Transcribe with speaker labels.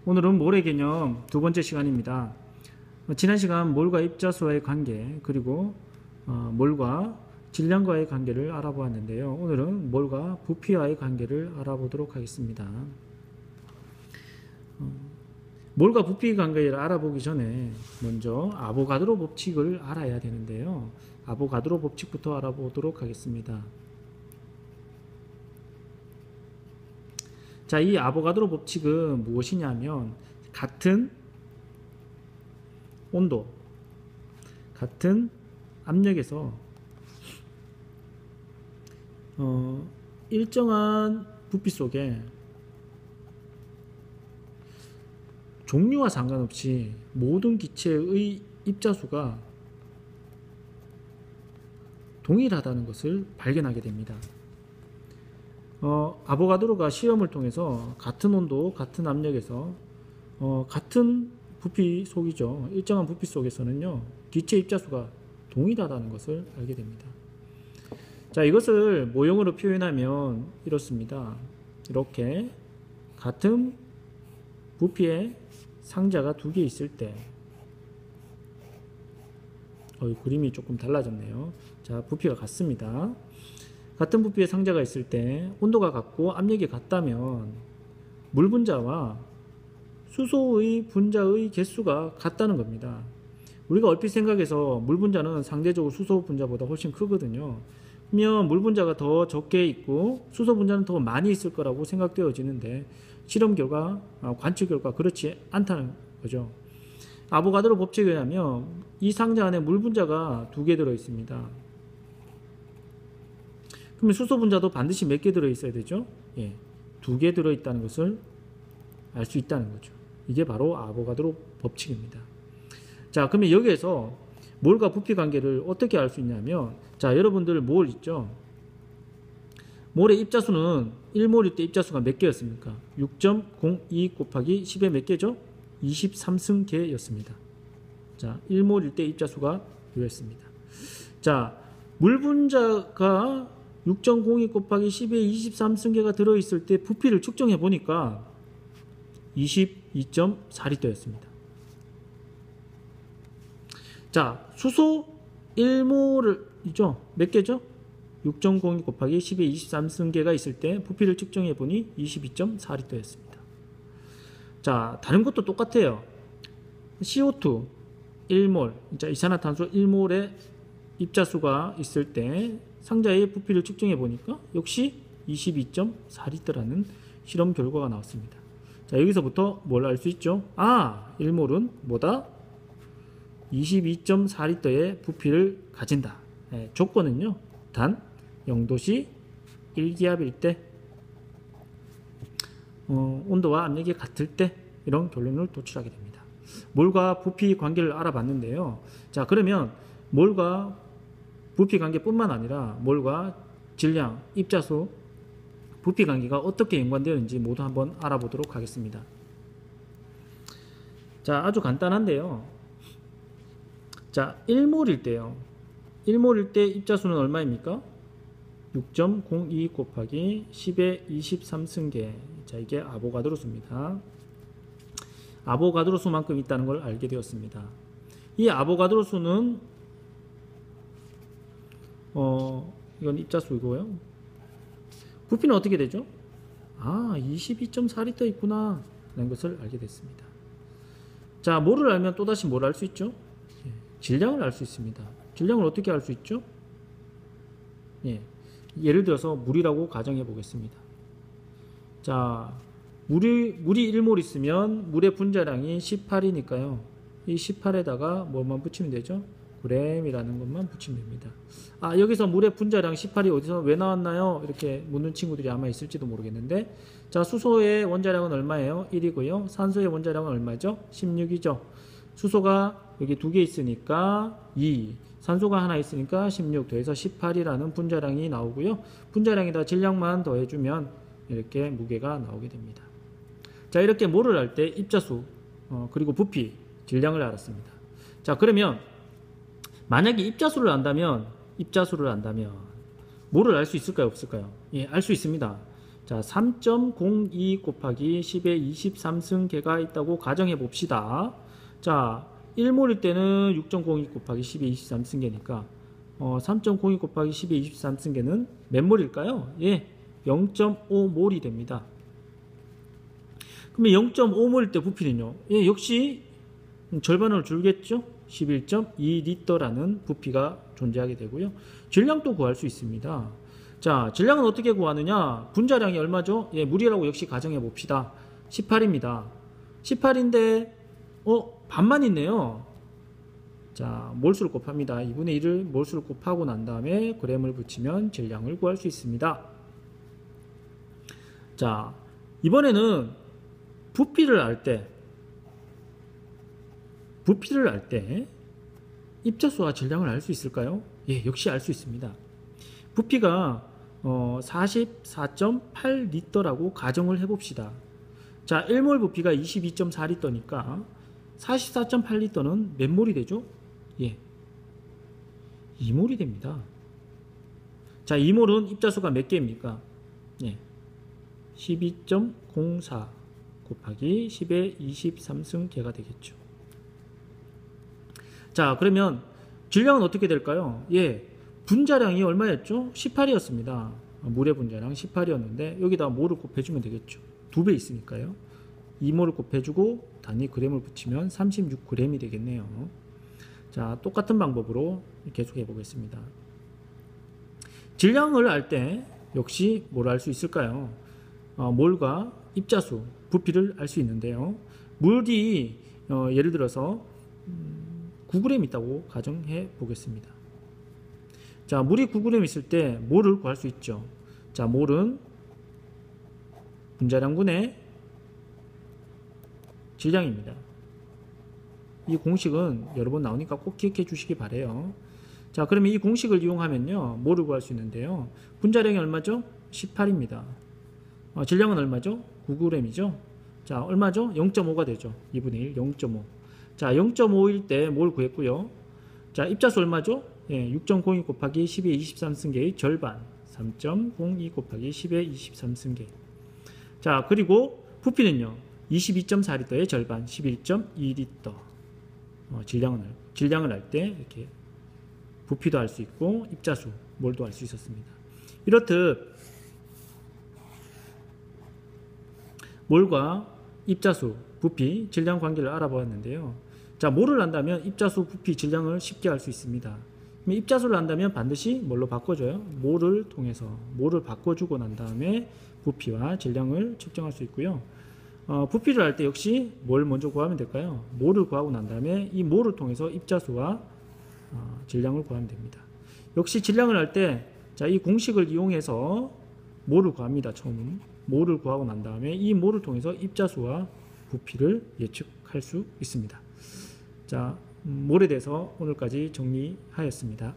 Speaker 1: 오늘은 몰의 개념 두 번째 시간입니다. 지난 시간 몰과 입자수와의 관계 그리고 몰과 질량과의 관계를 알아보았는데요. 오늘은 몰과 부피와의 관계를 알아보도록 하겠습니다. 몰과 부피 관계를 알아보기 전에 먼저 아보가드로 법칙을 알아야 되는데요. 아보가드로 법칙부터 알아보도록 하겠습니다. 자, 이 아보가드로 법칙은 무엇이냐면 같은 온도, 같은 압력에서 일정한 부피 속에 종류와 상관없이 모든 기체의 입자수가 동일하다는 것을 발견하게 됩니다. 아보가드로가 시험을 통해서 같은 온도, 같은 압력에서 같은 부피 속이죠. 일정한 부피 속에서는요, 기체 입자수가 동일하다는 것을 알게 됩니다. 자, 이것을 모형으로 표현하면 이렇습니다. 이렇게 같은 부피의 상자가 두 개 있을 때, 그림이 조금 달라졌네요. 자, 부피가 같습니다. 같은 부피의 상자가 있을 때 온도가 같고 압력이 같다면 물 분자와 수소의 분자의 개수가 같다는 겁니다. 우리가 얼핏 생각해서 물 분자는 상대적으로 수소 분자보다 훨씬 크거든요. 그러면 물 분자가 더 적게 있고 수소 분자는 더 많이 있을 거라고 생각되어지는데 실험 결과, 관측 결과 그렇지 않다는 거죠. 아보가드로 법칙에 의하면 이 상자 안에 물 분자가 두 개 들어 있습니다. 그러면 수소 분자도 반드시 몇 개 들어 있어야 되죠? 예, 두 개 들어 있다는 것을 알 수 있다는 거죠. 이게 바로 아보가드로 법칙입니다. 자, 그러면 여기에서 몰과 부피 관계를 어떻게 알 수 있냐면, 자, 여러분들 몰 있죠? 몰의 입자수는 1몰일 때 입자수가 몇 개였습니까? 6.02 곱하기 10의 몇 개죠? 23승계였습니다. 자, 1몰일 때 입자수가 이랬습니다. 자, 물 분자가 6.02 곱하기 10의 23승계가 들어있을 때 부피를 측정해 보니까 22.4리터였습니다. 자, 수소 1몰이죠. 몇 개죠? 6.02 곱하기 10의 23승계가 있을 때 부피를 측정해 보니 22.4리터였습니다. 자, 다른 것도 똑같아요. CO2 1몰, 이산화탄소 1몰의 입자수가 있을 때 상자의 부피를 측정해 보니까 역시 22.4리터라는 실험 결과가 나왔습니다. 자, 여기서부터 뭘 알 수 있죠? 1몰은 뭐다? 22.4리터의 부피를 가진다. 조건은요, 단 0도씨 1기압일 때, 온도와 압력이 같을 때, 이런 결론을 도출하게 됩니다. 몰과 부피 관계를 알아봤는데요. 자, 그러면 몰과 부피 관계뿐만 아니라 몰과 질량, 입자수, 부피 관계가 어떻게 연관되어 있는지 모두 한번 알아보도록 하겠습니다. 자, 아주 간단한데요. 자, 1몰일 때요. 1몰일 때 입자수는 얼마입니까? 6.02 곱하기 10의 23승계. 자, 이게 아보가드로 수입니다. 아보가드로 수만큼 있다는 걸 알게 되었습니다. 이 아보가드로 수는 이건 입자수이고요. 부피는 어떻게 되죠? 22.4리터 있구나 라는 것을 알게 됐습니다. 자, 몰을 알면 또다시 뭘 알 수 있죠? 질량을 알 수 있습니다. 질량을 어떻게 알 수 있죠? 예를 들어서 물이라고 가정해 보겠습니다. 자, 물이 1몰 있으면 물의 분자량이 18이니까요. 이 18에다가 뭐만 붙이면 되죠? g이라는 것만 붙이면 됩니다. 여기서 물의 분자량 18이 어디서 왜 나왔나요? 이렇게 묻는 친구들이 아마 있을지도 모르겠는데, 자, 수소의 원자량은 얼마예요? 1이고요. 산소의 원자량은 얼마죠? 16이죠. 수소가 여기 두 개 있으니까 2, 산소가 하나 있으니까 16, 더해서 18이라는 분자량이 나오고요. 분자량에다 질량만 더해주면 이렇게 무게가 나오게 됩니다. 자, 이렇게 몰을 할 때 입자수, 그리고 부피, 질량을 알았습니다. 자, 그러면 만약에 입자수를 안다면 몰을 알 수 있을까요? 없을까요? 알 수 있습니다. 자, 3.02 곱하기 10의 23승계가 있다고 가정해 봅시다. 자, 1몰일 때는 6.02 곱하기 10의 23승계니까 3.02 곱하기 10의 23승계는 몇 몰일까요? 예, 0.5몰이 됩니다. 그러면 0.5몰일 때 부피는요? 예, 역시 절반으로 줄겠죠? 11.2리터라는 부피가 존재하게 되고요. 질량도 구할 수 있습니다. 자, 질량은 어떻게 구하느냐? 분자량이 얼마죠? 예, 물이라고 역시 가정해 봅시다. 18입니다. 18인데 반만 있네요. 자, 몰수를 곱합니다. 2분의 1을 몰수를 곱하고 난 다음에 그램을 붙이면 질량을 구할 수 있습니다. 자, 이번에는 부피를 알 때 입자수와 질량을 알 수 있을까요? 예, 역시 알 수 있습니다. 부피가 44.8리터라고 가정을 해봅시다. 자, 1몰 부피가 22.4리터니까 44.8리터는 몇 몰이 되죠? 예, 2몰이 됩니다. 자, 2몰은 입자수가 몇 개입니까? 예, 12.04 곱하기 10의 23승계가 되겠죠. 자, 그러면 질량은 어떻게 될까요? 예, 분자량이 얼마였죠? 18이었습니다. 물의 분자량 18이었는데 여기다 몰을 곱해주면 되겠죠. 2배 있으니까요. 2몰을 곱해주고 단위 그램을 붙이면 36g이 되겠네요. 자, 똑같은 방법으로 계속해 보겠습니다. 질량을 알 때 역시 뭘 알 수 있을까요? 몰과 입자수, 부피를 알 수 있는데요. 물이 예를 들어서 9g 있다고 가정해 보겠습니다. 자, 물이 9g 있을 때 몰을 구할 수 있죠. 자, 몰은 분자량분의 질량입니다. 이 공식은 여러 번 나오니까 꼭 기억해 주시기 바래요. 자, 그러면 이 공식을 이용하면요, 몰을 구할 수 있는데요. 분자량이 얼마죠? 18입니다. 질량은 얼마죠? 9g이죠. 자, 얼마죠? 0.5가 되죠. 2분의 1, 0.5. 자, 0.5일 때 몰 구했고요. 자, 입자수 얼마죠? 예, 6.02 곱하기 10의 23승계의 절반, 3.02 곱하기 10의 23승계. 자, 그리고 부피는요, 22.4리터의 절반, 11.2리터. 질량을 알 때 이렇게 부피도 알 수 있고 입자수, 몰도 알 수 있었습니다. 이렇듯 몰과 입자수, 부피, 질량 관계를 알아보았는데요. 자, 몰을 안다면 입자수, 부피, 질량을 쉽게 알 수 있습니다. 입자수를 안다면 반드시 뭘로 바꿔줘요? 몰을 통해서 몰을 바꿔주고 난 다음에 부피와 질량을 측정할 수 있고요. 부피를 알 때 역시 뭘 먼저 구하면 될까요? 몰을 구하고 난 다음에 이 몰을 통해서 입자수와 질량을 구하면 됩니다. 역시 질량을 할 때 자, 이 공식을 이용해서 몰을 구합니다. 처음 몰을 구하고 난 다음에 이 몰을 통해서 입자수와 부피를 예측할 수 있습니다. 자, 몰에 대해서 오늘까지 정리하였습니다.